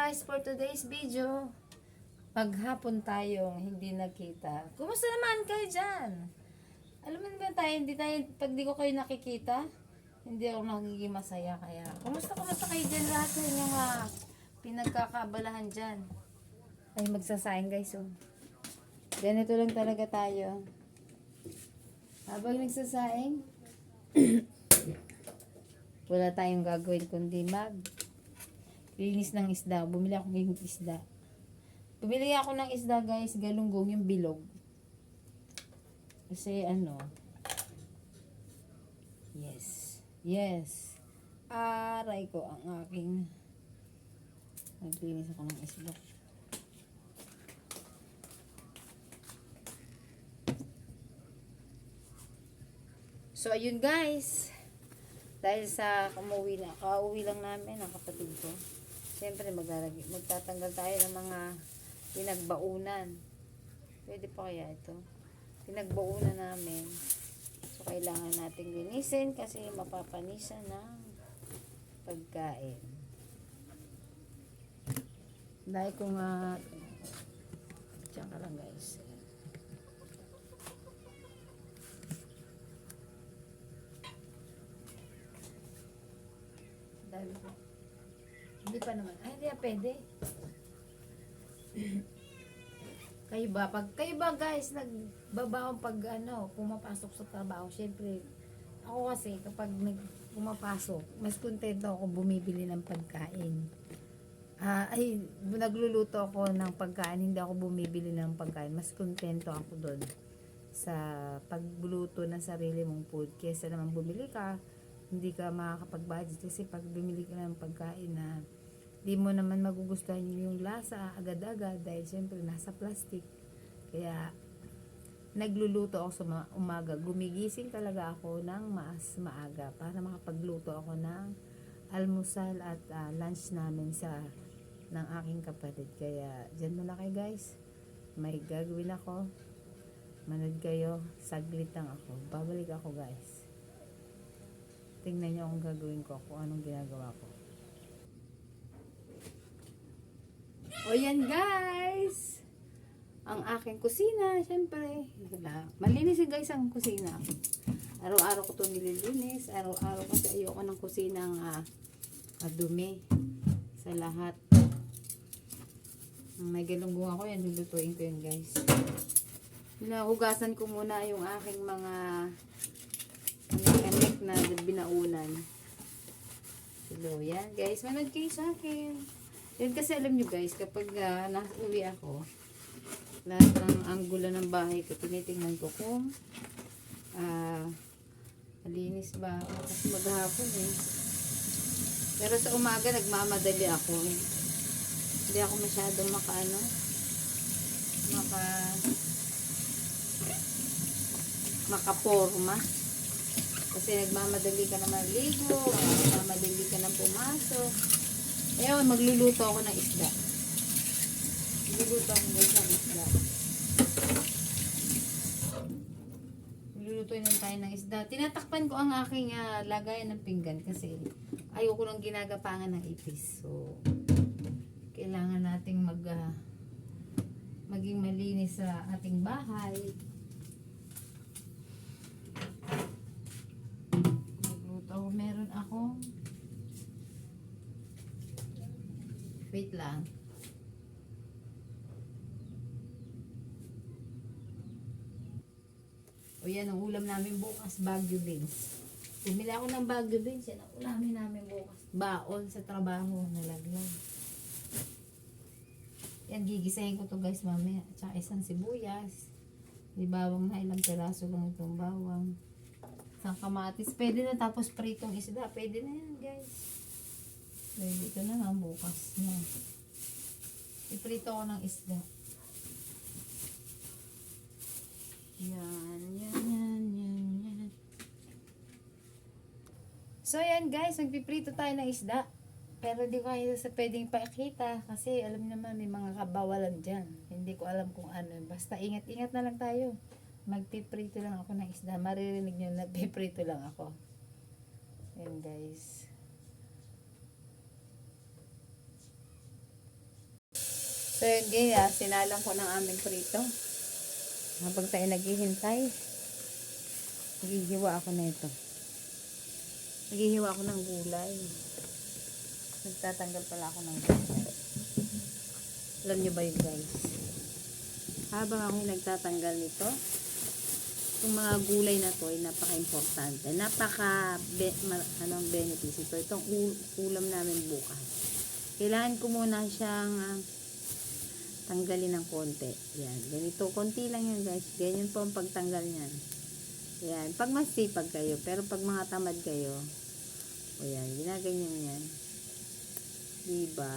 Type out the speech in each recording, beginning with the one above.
guys, for today's video, paghapon tayong hindi nagkita. Kumusta naman kayo dyan? Alam mo naman tayo, pag di ko kayo nakikita, hindi ako nagiging masaya. Kaya, kumusta kayo dyan lahat sa inyong pinagkakabalahan dyan? Ay, magsasayang guys, oh. Ganito lang talaga tayo. Habang nagsasaing, wala tayong gagawin kundi linis ng isda. Bumili ako ng isda. Bumili ako ng isda guys, galunggong yung bilog. Kasi yes. Aray ko ang aking naglinis ako ng isda. So ayun guys. Dahil sa kauwi lang namin ang kapatid ko. Siyempre magtatanggal tayo ng mga pinagbaunan. Pwede pa kaya ito? Pinagbaunan namin. So kailangan nating linisin kasi mapapanisan ng pagkain. Dahil ko nga diyan ka lang guys. Hindi pa naman. Ay, hindi pwede. Kayo ba guys, nagbabaon pag pumapasok sa trabaho? Syempre, ako kasi kapag pumapasok, mas kontento ako bumibili ng pagkain. Nagluluto ako ng pagkain, hindi ako bumibili ng pagkain. Mas kontento ako doon sa pagluluto ng sarili mong food. Kesa naman bumili ka, hindi ka makakapag-budget kasi pag bumili ka ng pagkain na di mo naman magugustuhan yung lasa agad-agad dahil siyempre nasa plastic. Kaya nagluluto ako sa umaga. Gumigising talaga ako ng maaga para makapagluto ako ng almusal at lunch namin ng aking kapatid. Kaya dyan muna kayo guys. May gagawin ako. Manood kayo. Saglit lang ako. Babalik ako guys. Tingnan nyo kung gagawin ko, kung anong ginagawa ko. O yan guys! Ang aking kusina, syempre. Malinis guys ang kusina. Araw-araw ko ito nililinis. Araw-araw kasi ayoko ng kusina dumi sa lahat. May galunggong ako yan, lulutuin ko yan guys. Hugasan ko muna yung aking mga kanik na binaunan. Hello, yan guys. Manood kayo sa akin. Yan kasi alam nyo guys, kapag nasa-uwi ako, lahat ng angulo ng bahay ko, tinitingnan ko kung malinis ba. Kasi maghapon eh. Pero sa umaga, nagmamadali ako. Hindi ako masyadong makaporma. Kasi nagmamadali ka naman ligo, nagmamadali ka nang pumasok. Ayun, magluluto ako ng isda. Magluluto ako ng isda. Magluluto na tayo ng isda. Tinatakpan ko ang aking lagayan ng pinggan kasi ayoko nang ginagapangan ng ipis. So, kailangan nating maging malinis sa ating bahay. Meron akong wait lang. O yan ang ulam namin bukas, Baguio beans. Bumili ako ng Baguio beans, yan ang ulamin namin bukas. Baon sa trabaho, nalaglag. Yan, gigisahin ko to guys mamaya. Tsaka isang sibuyas. Di bawang na, ilang peraso lang itong bawang. Isang kamatis. Pwede na tapos pritong isda. Pwede na yan guys. Pwede ito na nga bukas na. Iprito ko ng isda. Yan. So yan guys. Nagpiprito tayo ng isda. Pero di ko kayo sa pwedeng pakita. Kasi alam naman may mga kabawalan dyan. Hindi ko alam kung ano. Basta ingat-ingat na lang tayo. Magpiprito lang ako ng isda. Maririnig nyo, nagpiprito lang ako. Yan guys. yun guys, sinalang ko ng aming prito. Habang tayo naghihintay, naghihiwa ako na ito. Naghihiwa ako ng gulay. Nagtatanggal pala ako ng gulay. Alam nyo ba yun guys? Habang ako nagtatanggal nito, yung mga gulay na to ay napaka-importante. Benefits ito. Itong ulam namin bukas. Kailangan ko muna siyang tanggalin ng konti. Yan. Ganito. Konti lang yan guys. Ganyan po ang pagtanggal niyan. Yan. Pag masipag kayo. Pero pag mga tamad kayo, o yan. Ginaganyan yan. Diba?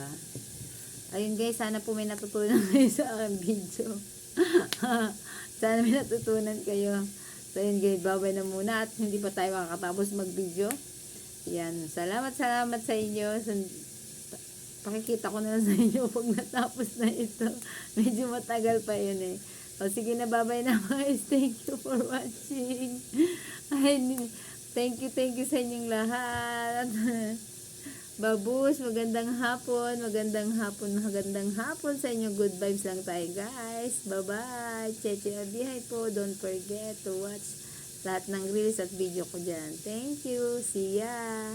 Ayun guys. Sana po may natutunan kayo sa aking video. Sana may natutunan kayo. So yun guys. Babay na muna. At hindi pa tayo makakatapos mag-video. Yan. Salamat sa inyo. Pakikita ko na lang sa inyo pag natapos na ito. Medyo matagal pa yun eh. O sige na, babay na guys. Thank you for watching. Ay, thank you sa inyong lahat. Babus, magandang hapon sa inyo. Good vibes lang tayo guys. Bye-bye. Cheche Abihay po. Don't forget to watch lahat ng reels at video ko dyan. Thank you. See ya.